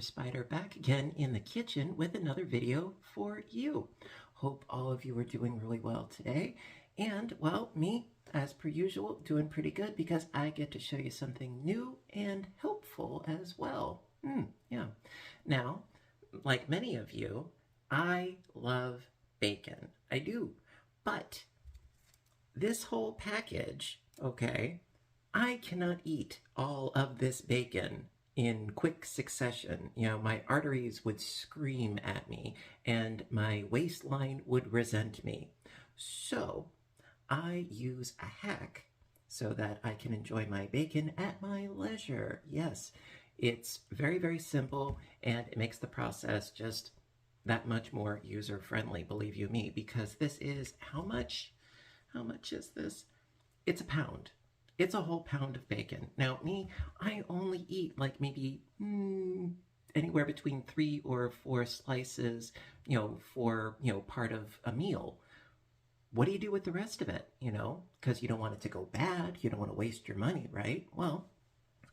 Spider back again in the kitchen with another video for you. Hope all of you are doing really well today. And, well, me, as per usual, doing pretty good because I get to show you something new and helpful as well. Yeah. Now, like many of you, I love bacon. I do. But this whole package, okay, I cannot eat all of this bacon in quick succession. You know, my arteries would scream at me and my waistline would resent me. So I use a hack so that I can enjoy my bacon at my leisure. Yes, it's very, very simple and it makes the process just that much more user-friendly, believe you me, because this is, how much is this? It's a pound. It's a whole pound of bacon. Now, me, I only eat like maybe anywhere between 3 or 4 slices, for, part of a meal. What do you do with the rest of it, Because you don't want it to go bad. You don't want to waste your money, right? Well,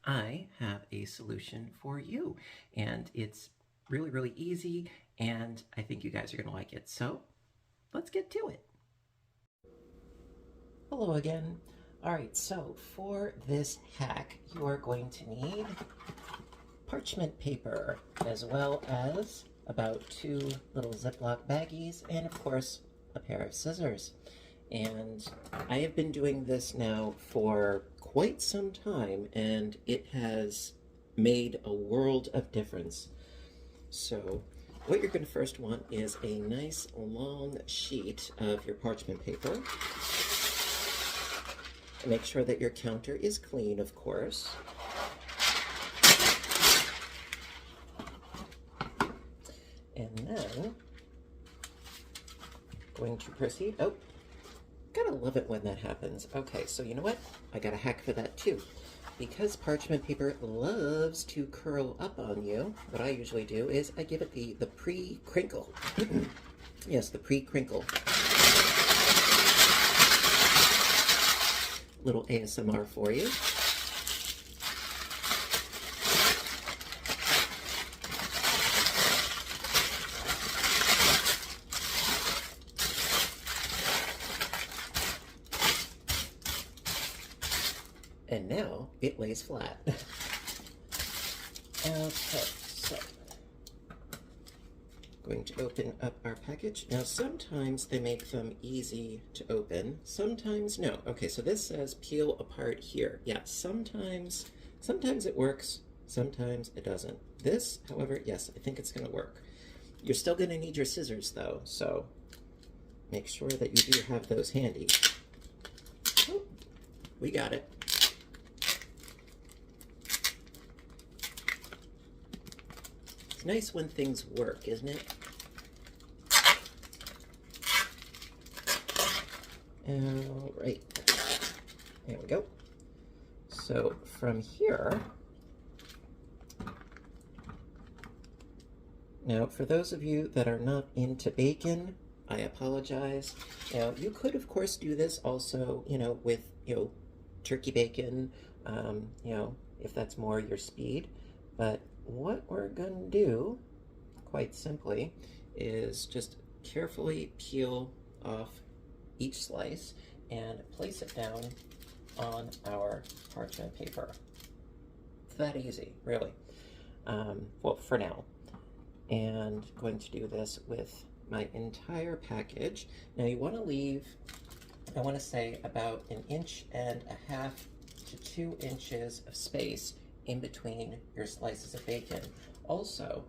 I have a solution for you, and it's really, really easy, and I think you guys are going to like it. So, let's get to it. Hello again. Alright, so for this hack, you are going to need parchment paper, as well as about 2 little Ziplock baggies, and of course, a pair of scissors. And I have been doing this now for quite some time, and it has made a world of difference. So, what you're going to first want is a nice long sheet of your parchment paper. Make sure that your counter is clean, of course. And then, going to proceed. Oh, gotta love it when that happens. Okay, so you know what? I got a hack for that too. Because parchment paper loves to curl up on you, what I usually do is I give it the pre-crinkle. Yes, the pre-crinkle. Little ASMR for you. And now it lays flat. Okay, so going to open up our package. Now sometimes they make them easy to open, sometimes no. Okay, so this says peel apart here. Yeah, sometimes it works, sometimes it doesn't. This, however, yes, I think it's gonna work. You're still gonna need your scissors though, so make sure that you do have those handy. Oh, we got it. It's nice when things work, isn't it? All right, there we go. So from here, now for those of you that are not into bacon, I apologize. Now you could of course do this also, with, turkey bacon, if that's more your speed, but what we're going to do, quite simply, is just carefully peel off each slice and place it down on our parchment paper. It's that easy, really. Well, for now. And going to do this with my entire package. Now you want to leave, I want to say, about 1.5 inches to 2 inches of space in between your slices of bacon. Also,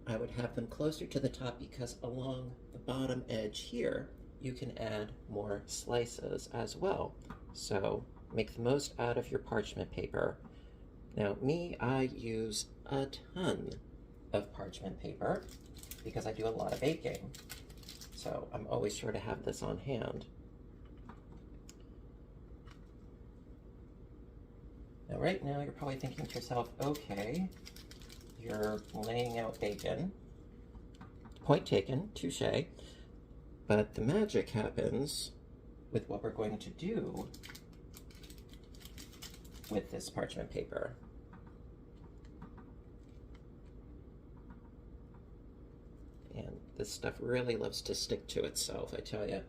I would have them closer to the top because along the bottom edge here, you can add more slices as well. So make the most out of your parchment paper. Now me, I use a ton of parchment paper because I do a lot of baking. So I'm always sure to have this on hand. Now, right now, you're probably thinking to yourself, okay, you're laying out bacon. Point taken, touche. But the magic happens with what we're going to do with this parchment paper. This stuff really loves to stick to itself, I tell you.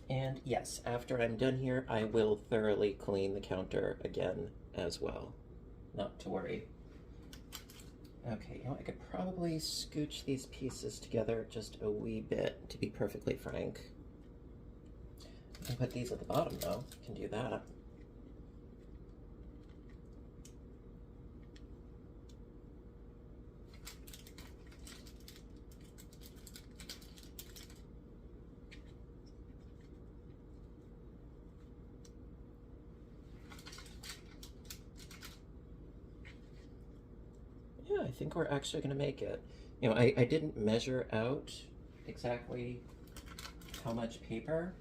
And yes, after I'm done here, I will thoroughly clean the counter again as well. Not to worry. Okay, you know, I could probably scooch these pieces together just a wee bit, to be perfectly frank. I can put these at the bottom, though. I can do that. Yeah, I think we're actually going to make it. You know, I didn't measure out exactly how much paper.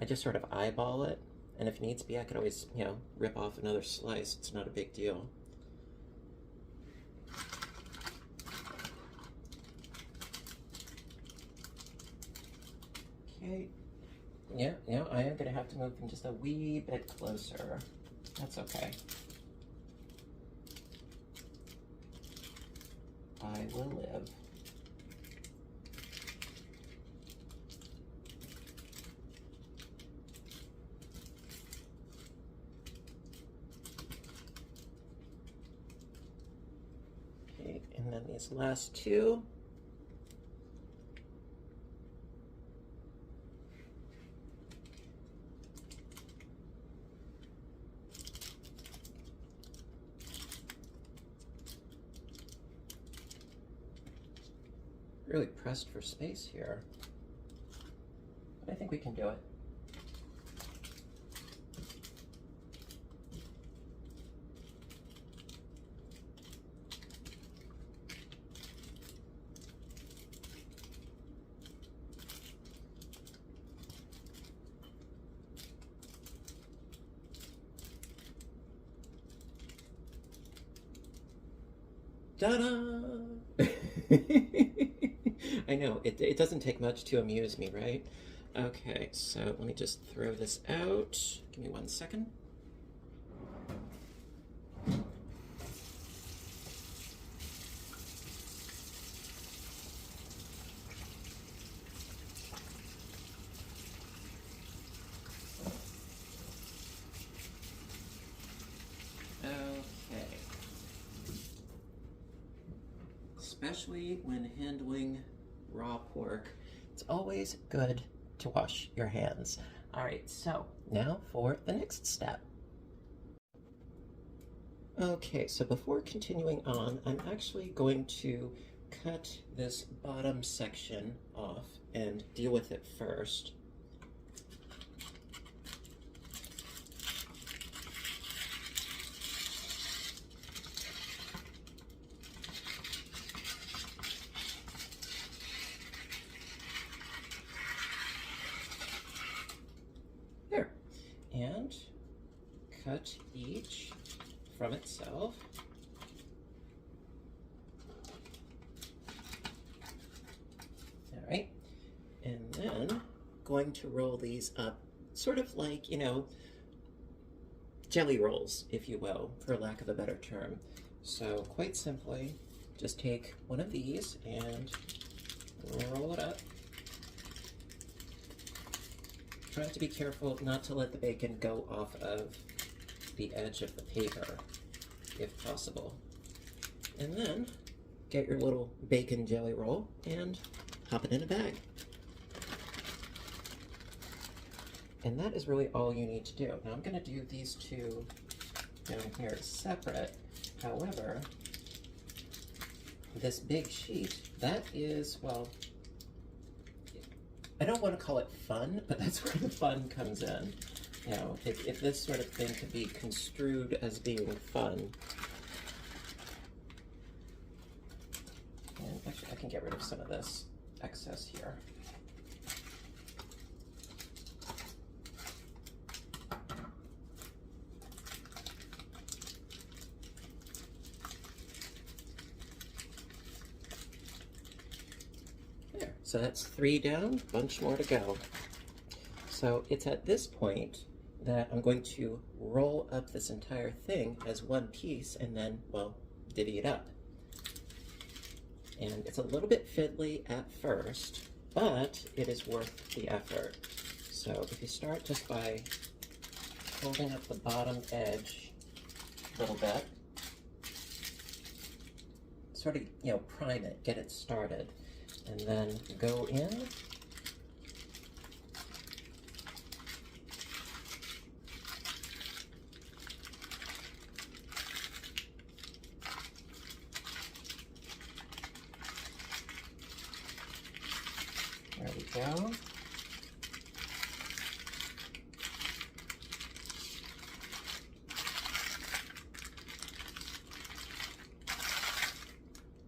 I just sort of eyeball it, and if needs be, I could always, you know, rip off another slice. It's not a big deal. Okay. Yeah, I am going to have to move them just a wee bit closer. That's okay. I will live. Okay, and then these last two. Really pressed for space here, but I think we can do it. Ta-da! I know, it doesn't take much to amuse me, right? Okay, so let me just throw this out. Give me 1 second. Okay. Especially when handling raw pork, it's always good to wash your hands. All right, so now for the next step. Okay, so before continuing on, I'm actually going to cut this bottom section off and deal with it first. There. And cut each from itself. All right. And then going to roll these up sort of like, you know, jelly rolls, if you will, for lack of a better term. So quite simply, just take one of these and roll it up. Try to be careful not to let the bacon go off of the edge of the paper, if possible. And then get your little bacon jelly roll and pop it in a bag. And that is really all you need to do. Now I'm going to do these two down here separate. However, this big sheet, that is, well, I don't want to call it fun, but that's where the fun comes in. You know, if this sort of thing could be construed as being fun. And actually, I can get rid of some of this excess here. There, so that's 3 down, bunch more to go. So it's at this point that I'm going to roll up this entire thing as one piece and then, well, divvy it up. And it's a little bit fiddly at first, but it is worth the effort. So if you start just by holding up the bottom edge a little bit, sort of, you know, prime it, get it started, and then go in. There we go.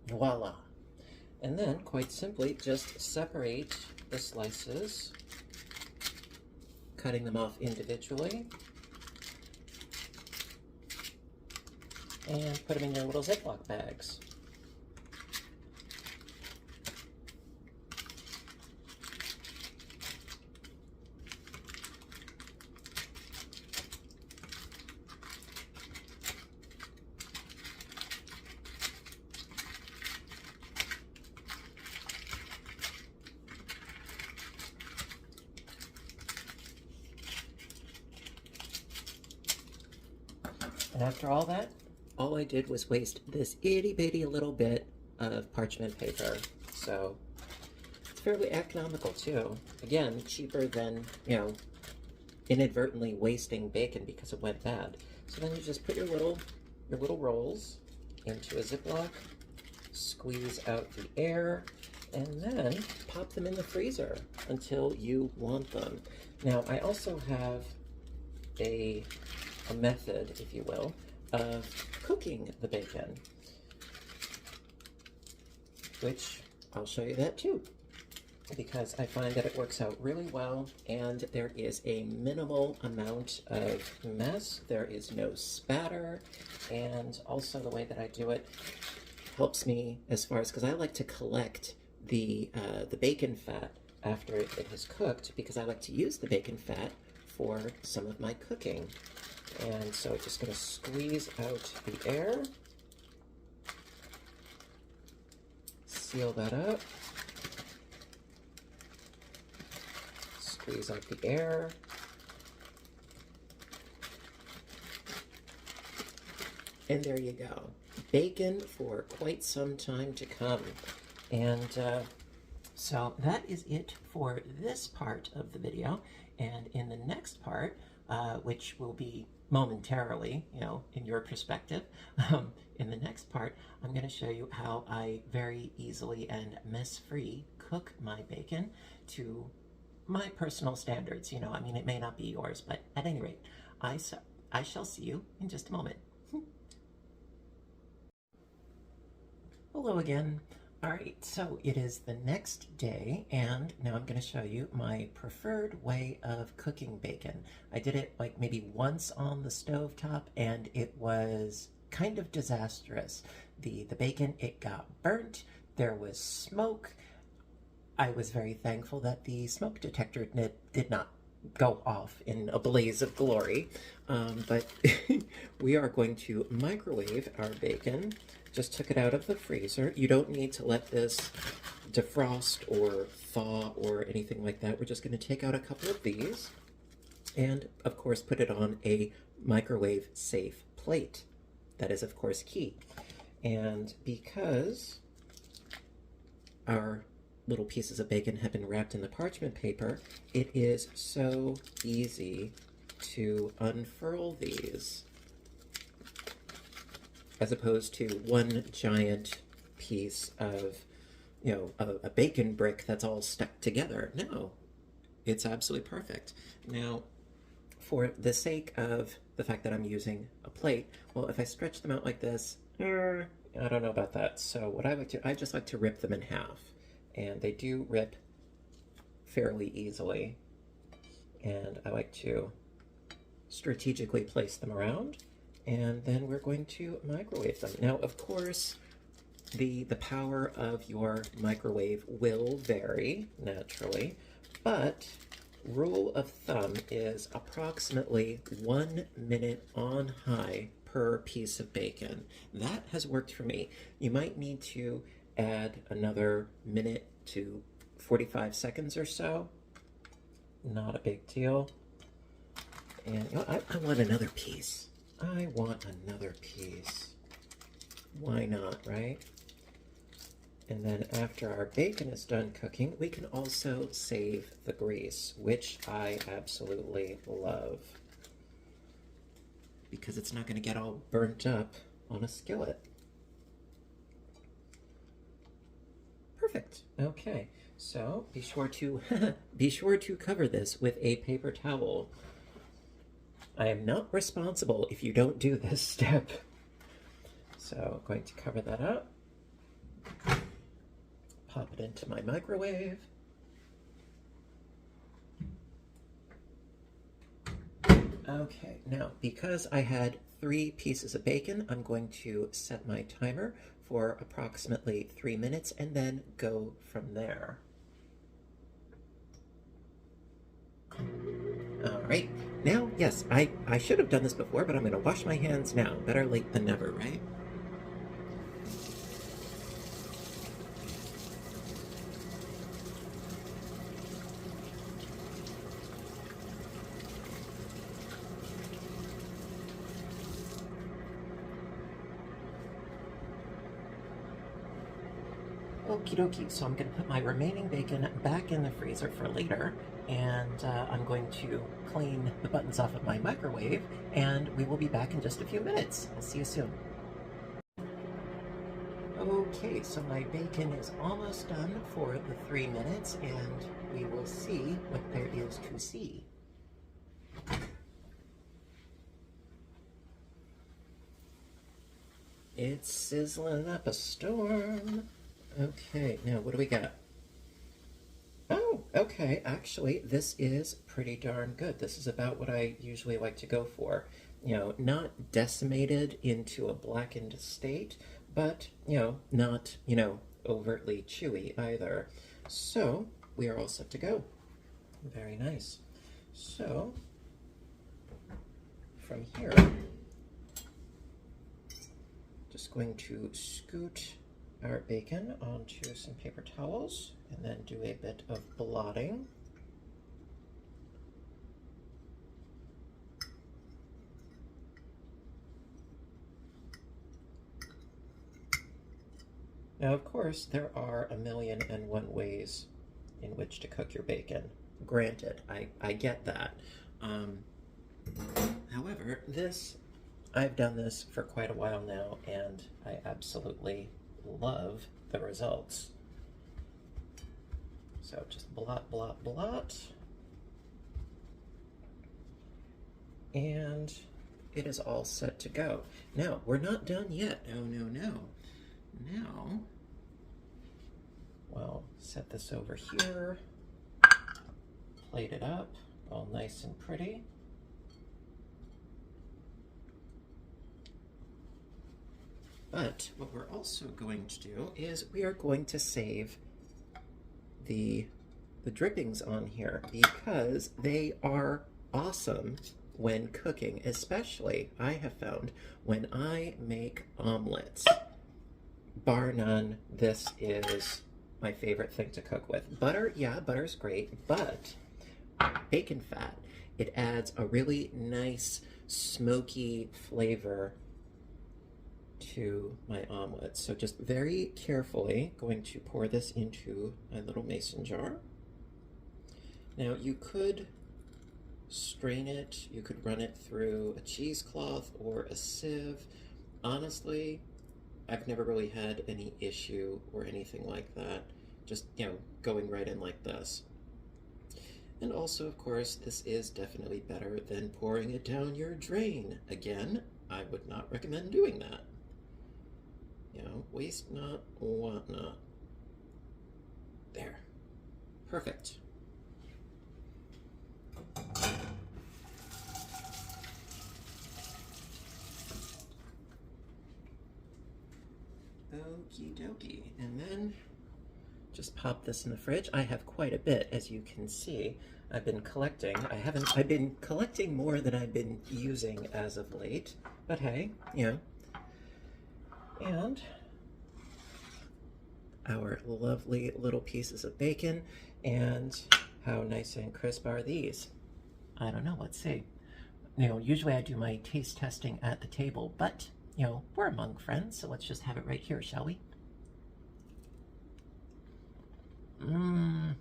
Voila. And then, quite simply, just separate the slices, cutting them off individually, and put them in your little Ziploc bags. And after all that, all I did was waste this itty bitty little bit of parchment paper. So it's fairly economical too. Again, cheaper than, you know, inadvertently wasting bacon because it went bad. So then you just put your little rolls into a Ziploc, squeeze out the air, and then pop them in the freezer until you want them. Now, I also have a method, if you will, of cooking the bacon, which I'll show you that too, because I find that it works out really well, and there is a minimal amount of mess. There is no spatter, and also the way that I do it helps me as far as, because I like to collect the bacon fat after it has cooked, because I like to use the bacon fat for some of my cooking. And so just going to squeeze out the air, seal that up, squeeze out the air, and there you go. Bacon for quite some time to come. And so that is it for this part of the video. And in the next part, which will be momentarily, you know, in your perspective, in the next part, I'm going to show you how I very easily and mess-free cook my bacon to my personal standards. You know, I mean, it may not be yours, but at any rate, I shall see you in just a moment. Hello again. All right, so it is the next day, and now I'm going to show you my preferred way of cooking bacon. I did it like maybe once on the stovetop, and it was kind of disastrous. The bacon, it got burnt, there was smoke. I was very thankful that the smoke detector did not go off in a blaze of glory, but we are going to microwave our bacon. Just took it out of the freezer. You don't need to let this defrost or thaw or anything like that. We're just going to take out a couple of these and, of course, put it on a microwave safe plate. That is, of course, key. And because our little pieces of bacon have been wrapped in the parchment paper, it is so easy to unfurl these, as opposed to one giant piece of, you know, a bacon brick that's all stuck together. No, it's absolutely perfect. Now, for the sake of the fact that I'm using a plate, well, if I stretch them out like this, I don't know about that. So what I like to, I just like to rip them in half. And they do rip fairly easily. And I like to strategically place them around. And then we're going to microwave them. Now, of course, the power of your microwave will vary, naturally, but rule of thumb is approximately 1 minute on high per piece of bacon. That has worked for me. You might need to add another minute to 45 seconds or so. Not a big deal. And you know, I want another piece. I want another piece. Why not, right? And then after our bacon is done cooking, we can also save the grease, which I absolutely love, because it's not going to get all burnt up on a skillet. Perfect. Okay, so be sure to cover this with a paper towel. I am not responsible if you don't do this step. So I'm going to cover that up. Pop it into my microwave. Okay, now because I had 3 pieces of bacon, I'm going to set my timer for approximately 3 minutes and then go from there. All right, now, yes, I should have done this before, but I'm going to wash my hands now. Better late than never, right? Okie dokie, so I'm going to put my remaining bacon back in the freezer for later, and I'm going to clean the buttons off of my microwave, and we will be back in just a few minutes. I'll see you soon. Okay, so my bacon is almost done for the 3 minutes, and we will see what there is to see. It's sizzling up a storm. Okay, now what do we got? Oh, okay, actually, this is pretty darn good. This is about what I usually like to go for. You know, not decimated into a blackened state, but, you know, not, overtly chewy either. So, we are all set to go. Very nice. So, from here, just going to scoot our bacon onto some paper towels and then do a bit of blotting. Now, of course, there are 1,000,001 ways in which to cook your bacon. Granted, I get that. However, I've done this for quite a while now, and I absolutely love the results. So just blot, blot, blot. And it is all set to go. Now, we're not done yet. Oh, no, no. Now, well, set this over here, plate it up, all nice and pretty. But what we're also going to do is we are going to save the drippings on here, because they are awesome when cooking, especially I have found when I make omelets. Bar none, this is my favorite thing to cook with. Butter, yeah, butter's great, but bacon fat, it adds a really nice smoky flavor to my omelet. So just very carefully going to pour this into my little mason jar. Now you could strain it, you could run it through a cheesecloth or a sieve. Honestly, I've never really had any issue or anything like that. Just, going right in like this. And also, of course, this is definitely better than pouring it down your drain. Again, I would not recommend doing that. Waste not, want not. There. Perfect. Okie dokie. And then just pop this in the fridge. I have quite a bit, as you can see. I've been collecting. I've been collecting more than I've been using as of late, but hey, you know. And our lovely little pieces of bacon, and how nice and crisp are these? I don't know, let's see. You know, usually I do my taste testing at the table, but, you know, we're among friends, so let's just have it right here, shall we? Mmm.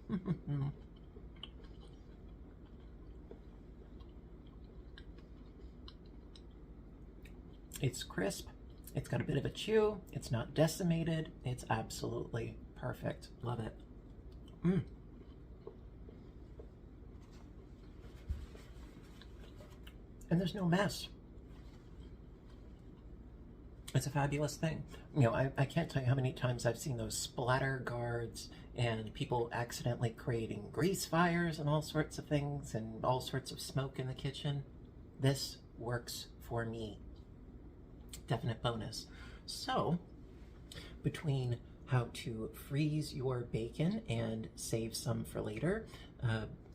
It's crisp, it's got a bit of a chew, it's not decimated, it's absolutely perfect. Love it. Mmm. And there's no mess. It's a fabulous thing. You know, I can't tell you how many times I've seen those splatter guards and people accidentally creating grease fires and all sorts of things and all sorts of smoke in the kitchen. This works for me. Definite bonus. So, between how to freeze your bacon and save some for later,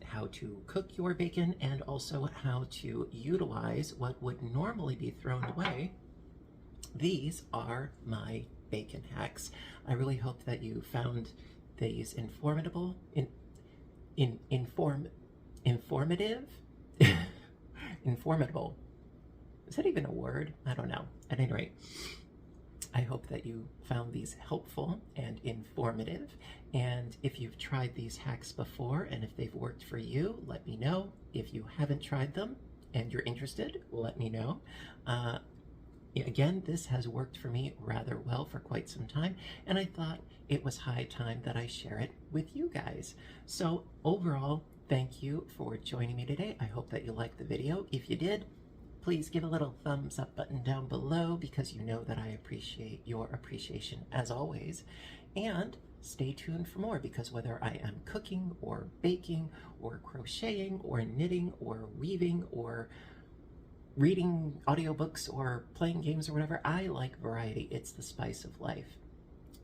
how to cook your bacon, and also how to utilize what would normally be thrown away, these are my bacon hacks. I really hope that you found these informative. Informative. Is that even a word? I don't know. At any rate, I hope that you found these helpful and informative. And if you've tried these hacks before and if they've worked for you, let me know. If you haven't tried them and you're interested, let me know. Again, this has worked for me rather well for quite some time, and I thought it was high time that I share it with you guys. So overall, thank you for joining me today. I hope that you liked the video. If you did, please give a little thumbs up button down below, because you know that I appreciate your appreciation as always. And stay tuned for more, because whether I am cooking or baking or crocheting or knitting or weaving or reading audiobooks or playing games or whatever, I like variety. It's the spice of life.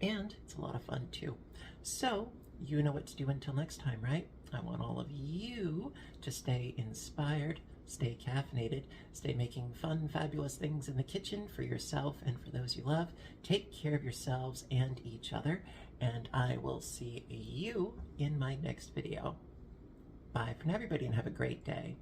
And it's a lot of fun too. So you know what to do until next time, right? I want all of you to stay inspired, stay caffeinated, stay making fun, fabulous things in the kitchen for yourself and for those you love. Take care of yourselves and each other, and I will see you in my next video. Bye for now, everybody, and have a great day.